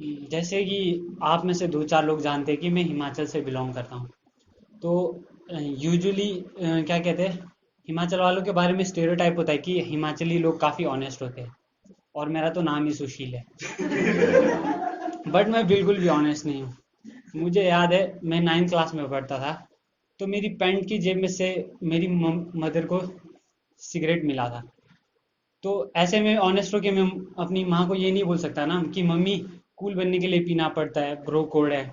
जैसे कि आप में से दो चार लोग जानते हैं कि मैं हिमाचल से बिलोंग करता हूँ। तो यूजुअली क्या कहते हैं, हिमाचल वालों के बारे में स्टेरियोटाइप होता है कि हिमाचली लोग काफ़ी ऑनेस्ट होते हैं। और मेरा तो नाम ही सुशील है। बट मैं बिल्कुल भी ऑनेस्ट नहीं हूँ। मुझे याद है मैं 9th क्लास में पढ़ता था। तो मेरी पैंट की जेब में से मेरी मदर को सिगरेट मिला था। तो ऐसे में ऑनेस्ट होके मैं अपनी माँ को ये नहीं बोल सकता ना कि मम्मी, कूल बनने के लिए पीना पड़ता है, ब्रो कोड है।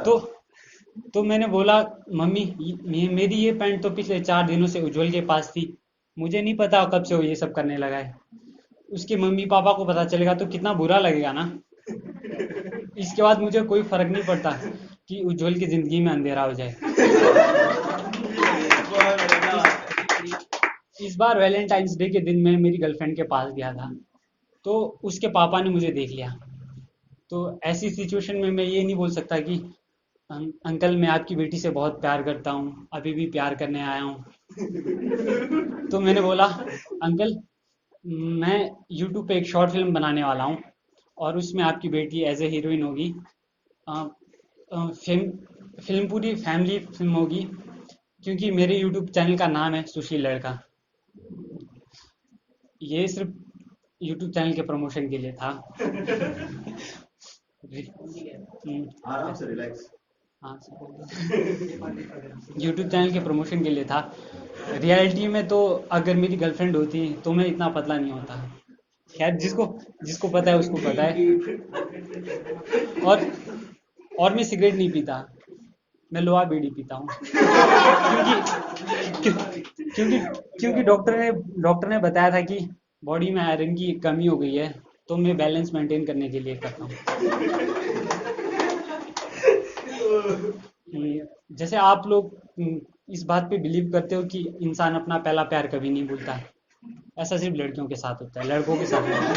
तो तो मैंने बोला, मम्मी मेरी ये पैंट तो पिछले 4 दिनों से उज्जवल के पास थी। मुझे नहीं पता कब से वो ये सब करने लगा है। उसके मम्मी पापा को पता चलेगा तो कितना बुरा लगेगा ना। इसके बाद मुझे कोई फर्क नहीं पड़ता कि उज्जवल की जिंदगी में अंधेरा हो जाए। इस बार वैलेंटाइंस डे के दिन मैं मेरी गर्लफ्रेंड के पास गया था। तो उसके पापा ने मुझे देख लिया। तो ऐसी सिचुएशन में मैं ये नहीं बोल सकता कि अंकल मैं आपकी बेटी से बहुत प्यार करता हूँ, अभी भी प्यार करने आया हूँ। तो मैंने बोला, अंकल मैं यूट्यूब पे एक शॉर्ट फिल्म बनाने वाला हूँ और उसमें आपकी बेटी एज ए हीरोइन होगी। फिल्म फिल्म पूरी फैमिली फिल्म होगी, क्योंकि मेरे यूट्यूब चैनल का नाम है सुशील लड़का। ये सिर्फ यूट्यूब चैनल के प्रमोशन के लिए था। आराम से रिलैक्स। हाँ, यूट्यूब चैनल के प्रमोशन के लिए था। रियलिटी में तो अगर मेरी गर्लफ्रेंड होती तो मैं इतना पतला नहीं होता। खैर, जिसको जिसको पता है उसको पता है। और मैं सिगरेट नहीं पीता। मैं लोहा बीड़ी पीता हूँ। क्योंकि क्योंकि डॉक्टर ने बताया था कि बॉडी में आयरन की कमी हो गई है। तो मैं बैलेंस मेंटेन करने के लिए करता हूँ। जैसे आप लोग इस बात पे बिलीव करते हो कि इंसान अपना पहला प्यार कभी नहीं भूलता। ऐसा सिर्फ लड़कियों के साथ होता है, लड़कों के साथ नहीं होता।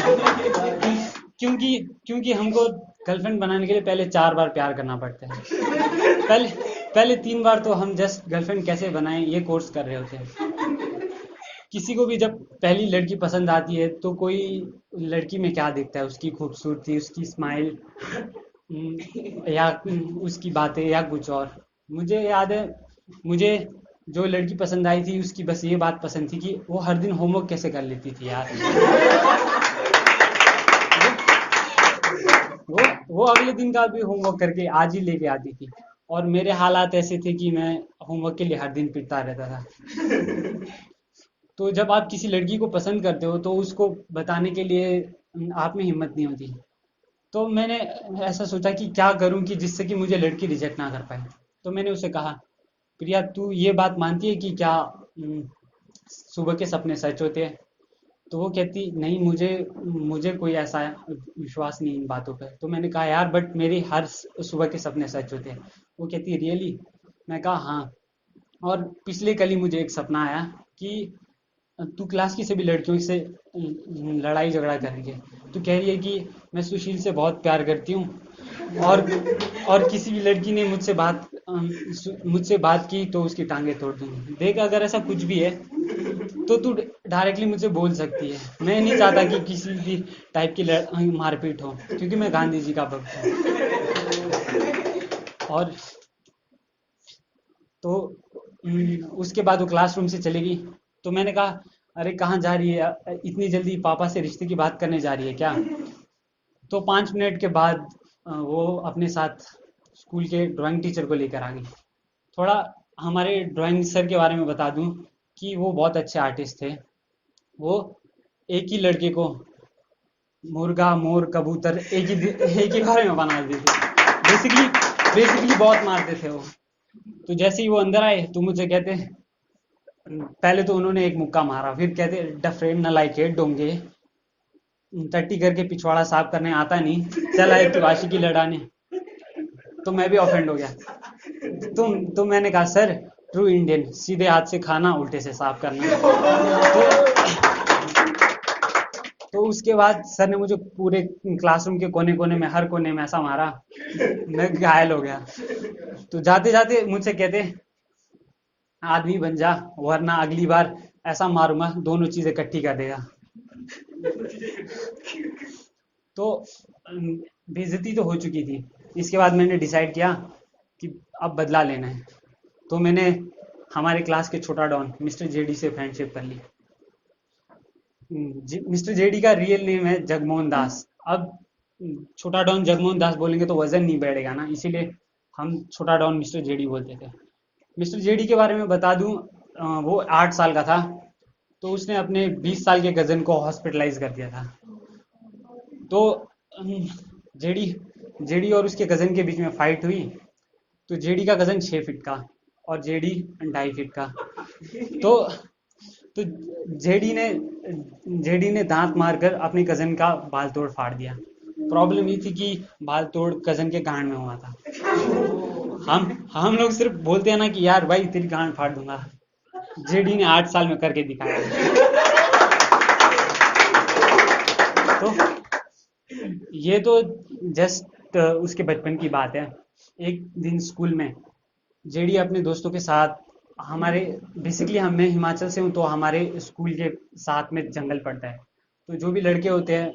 क्योंकि क्योंकि हमको गर्लफ्रेंड बनाने के लिए पहले 4 बार प्यार करना पड़ता है। पहले पहले 3 बार तो हम जस्ट गर्लफ्रेंड कैसे बनाएं ये कोर्स कर रहे होते हैं। किसी को भी जब पहली लड़की पसंद आती है तो कोई लड़की में क्या देखता है, उसकी खूबसूरती, उसकी स्माइल, या उसकी बातें या कुछ और। मुझे याद है, मुझे जो लड़की पसंद आई थी उसकी बस ये बात पसंद थी कि वो हर दिन होमवर्क कैसे कर लेती थी यार। वो अगले दिन का भी होमवर्क करके आज ही लेके आती थी। और मेरे हालात ऐसे थे कि मैं होमवर्क के लिए हर दिन पिटता रहता था। तो जब आप किसी लड़की को पसंद करते हो तो उसको बताने के लिए आप में हिम्मत नहीं होती। तो मैंने ऐसा सोचा कि क्या करूं कि जिससे कि मुझे लड़की रिजेक्ट ना कर पाए। तो मैंने उसे कहा, प्रिया तू ये बात मानती है कि क्या सुबह के सपने सच होते हैं? तो वो कहती, नहीं, मुझे मुझे कोई ऐसा विश्वास नहीं इन बातों पे। तो मैंने कहा, यार बट मेरी हर सुबह के सपने सच होते हैं। वो कहती, रियली? मैं कहा, हाँ। और पिछले कल ही मुझे एक सपना आया कि तू क्लास की सभी लड़कियों से लड़ाई झगड़ा कर रही है। तू कह रही है कि मैं सुशील से बहुत प्यार करती हूँ, और किसी भी लड़की ने मुझसे बात की तो उसकी टांगे तोड़ दूंगी। देख, अगर ऐसा कुछ भी है तो तू डायरेक्टली मुझसे बोल सकती है। मैं नहीं चाहता कि किसी भी टाइप की मारपीट हो, क्योंकि मैं गांधी जी का भक्त हूँ। और तो उसके बाद वो क्लासरूम से चली गई। तो मैंने कहा, अरे कहाँ जा रही है, इतनी जल्दी पापा से रिश्ते की बात करने जा रही है क्या? तो 5 मिनट के बाद वो अपने साथ स्कूल के ड्राइंग टीचर को लेकर आ गई। थोड़ा हमारे ड्राइंग सर के बारे में बता दूं कि वो बहुत अच्छे आर्टिस्ट थे। वो एक ही लड़के को मुर्गा, मोर, कबूतर एक ही बारे में बना देते थे। बेसिकली बेसिकली बहुत मारते थे वो। तो जैसे ही वो अंदर आए तो मुझे कहते, पहले तो उन्होंने एक मुक्का मारा, फिर कहते, डफरेन नलायके डोंगे, टट्टी करके पिछवाड़ा साफ करने आता नहीं, चल आए तू आशिकी लड़ाने। तो मैं भी ऑफेंड हो गया। तो मैंने कहा, सर ट्रू इंडियन, सीधे हाथ से खाना, उल्टे से साफ करना। तो उसके बाद सर ने मुझे पूरे क्लासरूम के कोने कोने में, हर कोने में ऐसा मारा, मैं घायल हो गया। तो जाते जाते मुझसे कहते, आदमी बन जा, वरना अगली बार ऐसा मारूंगा दोनों चीजें इकट्ठी कर देगा। तो बेइज्जती तो हो चुकी थी। इसके बाद मैंने डिसाइड किया कि अब बदला लेना है। तो मैंने हमारे क्लास के छोटा डॉन मिस्टर जेडी से फ्रेंडशिप कर ली। मिस्टर जेडी का रियल नेम है जगमोहन दास। अब छोटा डॉन जगमोहन दास बोलेंगे तो वजन नहीं बढ़ेगा ना, इसीलिए हम छोटा डॉन मिस्टर जेडी बोलते थे। मिस्टर जेडी के बारे में बता दूं, वो 8 साल का था तो उसने अपने 20 साल के कजन को हॉस्पिटलाइज कर दिया था। तो जेडी जेडी और उसके कजन के बीच में फाइट हुई। तो जेडी का कजन 6 फीट का और जेडी 2.5 फीट का। तो तो जेडी ने दांत मारकर अपने कजन का बाल तोड़ फाड़ दिया। प्रॉब्लम ये थी कि बाल तोड़ कजन के गांड में हुआ था। हम लोग सिर्फ बोलते हैं ना कि यार भाई तेरी गांड फाड़ दूंगा। जेडी ने 8 साल में करके दिखाया। तो ये तो जस्ट उसके बचपन की बात है। एक दिन स्कूल में जेडी अपने दोस्तों के साथ हमारे बेसिकली मैं हिमाचल से हूँ तो हमारे स्कूल के साथ में जंगल पड़ता है। तो जो भी लड़के होते हैं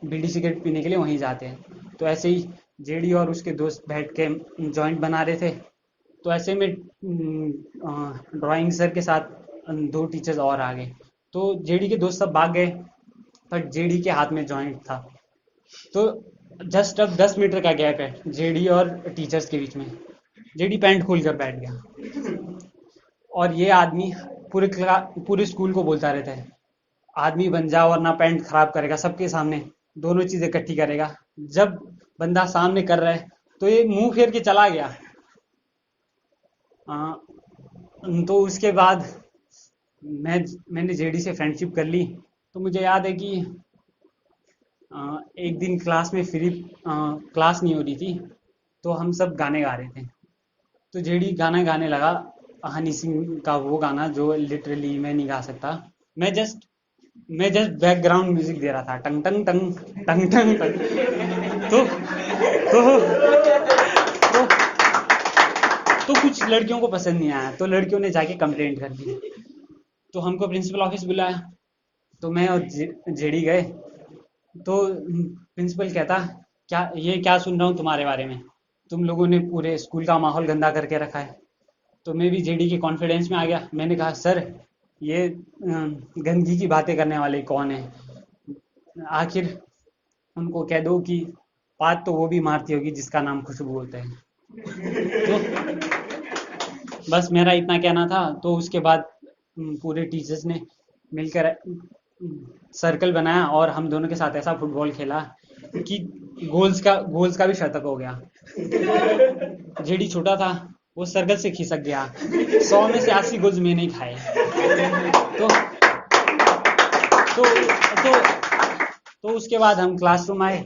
बीड़ी सिगरेट पीने के लिए वहीं जाते हैं। तो ऐसे ही जेडी और उसके दोस्त बैठ के जॉइंट बना रहे थे। तो ऐसे में ड्राइंग सर के साथ 2 टीचर्स और आ गए। तो जेडी के दोस्त सब भाग गए पर जेडी के हाथ में जॉइंट था। तो जस्ट अब 10 मीटर का गैप है जेडी और टीचर्स के बीच में। जेडी पैंट खोल कर बैठ गया और ये आदमी पूरे स्कूल को बोलता रहता है आदमी बन जा वरना पैंट खराब करेगा। सबके सामने दोनों चीजें इकट्ठी करेगा। जब बंदा सामने कर रहा है तो ये मुंह फेर के चला गया। तो उसके बाद मैंने जेडी से फ्रेंडशिप कर ली। तो मुझे याद है कि एक दिन क्लास में फ्री क्लास नहीं हो रही थी तो हम सब गाने गा रहे थे। तो जेडी गाना गाने लगा हनी सिंह का वो गाना जो लिटरली मैं नहीं गा सकता। मैं जस्ट बैकग्राउंड म्यूजिक दे रहा था टंग टंग टंग टंग टंग टंग। तो तो तो कुछ लड़कियों को पसंद नहीं आया तो लड़कियों ने जाके कंप्लेंट कर दी। तो हमको प्रिंसिपल ऑफिस बुलाया। तो मैं और जेडी गए। तो प्रिंसिपल कहता क्या सुन रहा हूँ तुम्हारे बारे में, तुम लोगों ने पूरे स्कूल का माहौल गंदा करके रखा है। तो मैं भी जेडी के कॉन्फिडेंस में आ गया। मैंने कहा सर ये गंदगी की बातें करने वाले कौन है, आखिर उनको कह दो कि बात तो वो भी मारती होगी जिसका नाम खुशबू होता है। तो बस मेरा इतना कहना था। तो उसके बाद पूरे टीचर्स ने मिलकर सर्कल बनाया और हम दोनों के साथ ऐसा फुटबॉल खेला कि गोल्स का भी शतक हो गया। जेडी छोटा था वो सर्कल से खिसक गया। 100 में से 80 गोल्स मैंने ही खाए। तो तो तो तो उसके बाद हम क्लासरूम आए।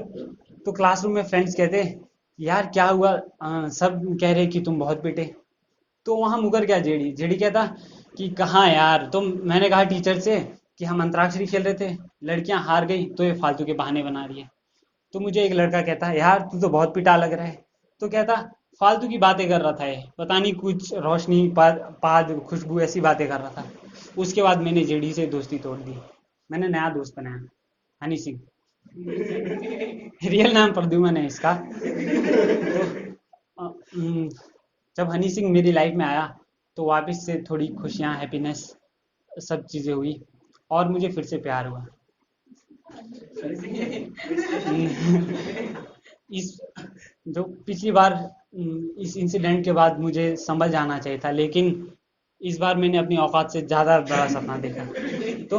तो क्लासरूम में फ्रेंड्स कहते यार क्या हुआ, सब कह रहे कि तुम बहुत पिटे। तो वहां मुकर गया जेडी कहता कि कहाँ यार मैंने कहा टीचर से कि हम अंतराक्षरी खेल रहे थे, लड़कियां हार गई तो ये फालतू के बहाने बना रही है। तो मुझे एक लड़का कहता यार तू तो बहुत पिटा लग रहा है। तो कहता फालतू की बातें कर रहा था, ये पता नहीं कुछ रोशनी पाद खुशबू ऐसी बातें कर रहा था। उसके बाद मैंने जेडी से दोस्ती तोड़ दी। मैंने नया दोस्त बनाया हनी सिंह। रियल नाम प्रद्युमन है इसका। तो जब हनी सिंह मेरी लाइफ में आया तो वापस से थोड़ी खुशियां हैप्पीनेस सब चीजें हुई और मुझे फिर से प्यार हुआ। इस जो पिछली बार इस इंसिडेंट के बाद मुझे समझ आना चाहिए था, लेकिन इस बार मैंने अपनी औकात से ज़्यादा बड़ा सपना देखा। तो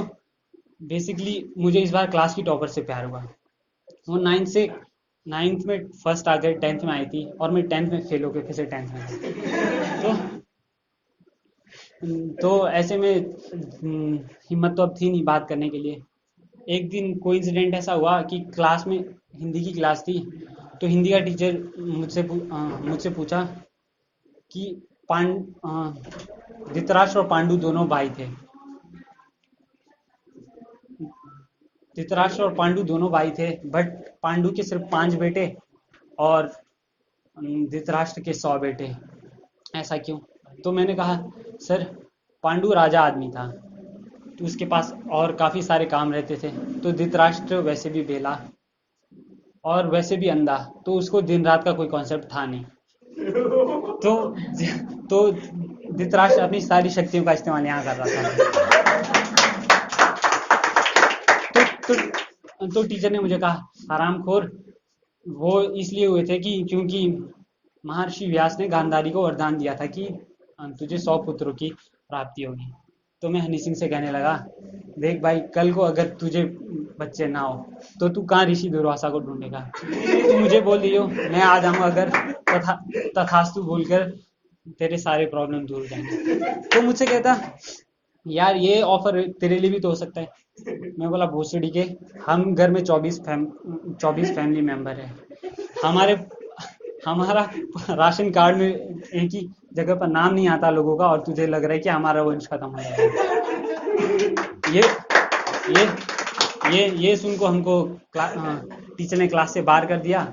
बेसिकली मुझे इस बार क्लास की टॉपर से प्यार हुआ। वो 9th में फर्स्ट आ गए, 10th में आई थी और मैं 10th में फेल हो गया, फिर से 10th में आई। तो ऐसे में हिम्मत तो अब थी नहीं बात करने के लिए। एक दिन कोइंसिडेंट ऐसा हुआ कि क्लास में हिंदी की क्लास थी। तो हिंदी का टीचर मुझसे पूछा कि धृतराष्ट्र और पांडु दोनों भाई थे। धृतराष्ट्र और पांडु दोनों भाई थे बट पांडु के सिर्फ 5 बेटे और धृतराष्ट्र के 100 बेटे। ऐसा क्यों? तो मैंने कहा सर पांडु राजा आदमी था तो उसके पास और काफ़ी सारे काम रहते थे। तो धृतराष्ट्र वैसे भी बेला और वैसे भी अंधा, तो उसको दिन रात का कोई कॉन्सेप्ट था नहीं। तो तो धृतराष्ट्र अपनी सारी शक्तियों का इस्तेमाल यहाँ कर रहा था। तो टीचर ने मुझे कहा, हरामखोर, वो इसलिए हुए थे कि क्योंकि महर्षि व्यास ने गांधारी को वरदान दिया था कि तुझे 100 पुत्रों की प्राप्ति होगी। तो मैं हनी सिंह से कहने लगा, देख भाई, कल को अगर तुझे बच्चे ना हो तो तू कहाँ ऋषि दुर्वासा को ढूंढेगा? तू मुझे बोल दियो, मैं आ जाऊंगा अगर, तथास्तु बोलकर तेरे सारे प्रॉब्लम दूर हो जाएंगे। तो मुझसे कहता, यार ये ऑफर तेरे लिए भी तो हो सकता है। मैं बोला, भोसड़ी के, हम घर में 24 फैमिली मेंबर है, हमारे हमारा राशन कार्ड में एक ही जगह पर नाम नहीं आता लोगों का, और तुझे लग रहा है कि हमारा वंश खत्म हो जाएगा। ये ये सुन को हमको टीचर ने क्लास से बाहर कर दिया।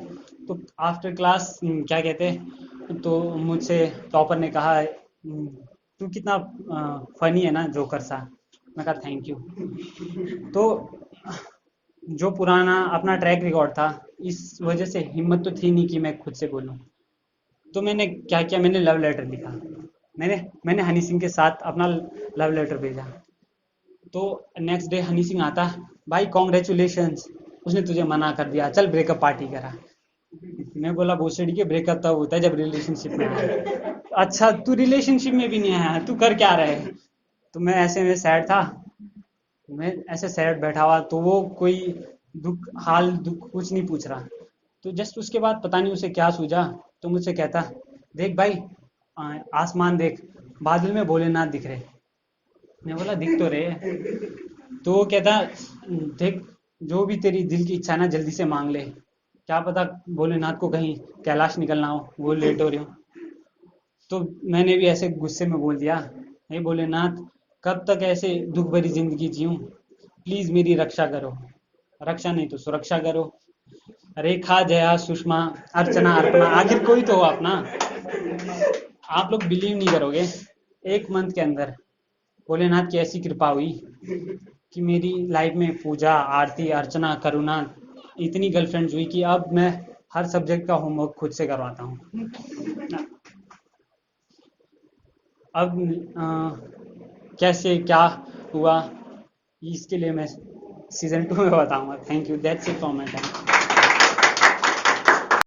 तो आफ्टर क्लास क्या कहते हैं, तो मुझसे टॉपर ने कहा, तू कितना फनी है ना, जोकर सा। मैं कहा थैंक यू। तो जो पुराना अपना ट्रैक रिकॉर्ड था, इस वजह से हिम्मत तो थी नहीं कि मैं खुद से बोलूं। तो मैंने क्या किया, मैंने लव लेटर लिखा। मैंने हनी सिंह के साथ अपना लव लेटर भेजा। तो नेक्स्ट डे हनी सिंह आता, भाई कॉन्ग्रेचुलेशंस, उसने तुझे मना कर दिया, चल ब्रेकअप पार्टी करा। मैं बोला, भोसड़ी के, ब्रेकअप तब होता है जब रिलेशनशिप में आया। अच्छा, तू रिलेशनशिप में भी नहीं आया, तू कर क्या रहा है? तो मैं ऐसे में सैड था, मैं ऐसे सैड बैठा हुआ, तो वो कोई दुख कुछ नहीं पूछ रहा। तो जस्ट उसके बाद पता नहीं उसे क्या सूझा, तो मुझसे कहता, देख भाई, आसमान देख, बादल में भोलेनाथ दिख रहे। मैं बोला, दिख तो रहे। तो वो कहता, देख, जो भी तेरी दिल की इच्छा है ना, जल्दी से मांग ले, क्या पता भोलेनाथ को कहीं कैलाश निकलना हो, वो लेट हो रहे हो। तो मैंने भी ऐसे गुस्से में बोल दिया, हे भोलेनाथ, कब तक ऐसे दुख भरी जिंदगी जीऊं, प्लीज मेरी रक्षा करो, रक्षा नहीं तो सुरक्षा करो। रेखा, जया, सुषमा, अर्चना, अर्पणा, आखिर कोई तो हो अपना। आप लोग बिलीव नहीं करोगे, 1 मंथ के अंदर भोलेनाथ की ऐसी कृपा हुई कि मेरी लाइफ में पूजा, आरती, अर्चना, करुणा, इतनी गर्लफ्रेंड्स हुई कि अब मैं हर सब्जेक्ट का होमवर्क खुद से करवाता हूँ। अब कैसे क्या हुआ, इसके लिए मैं सीजन 2 में बताऊंगा। Thank you, that's it for my time.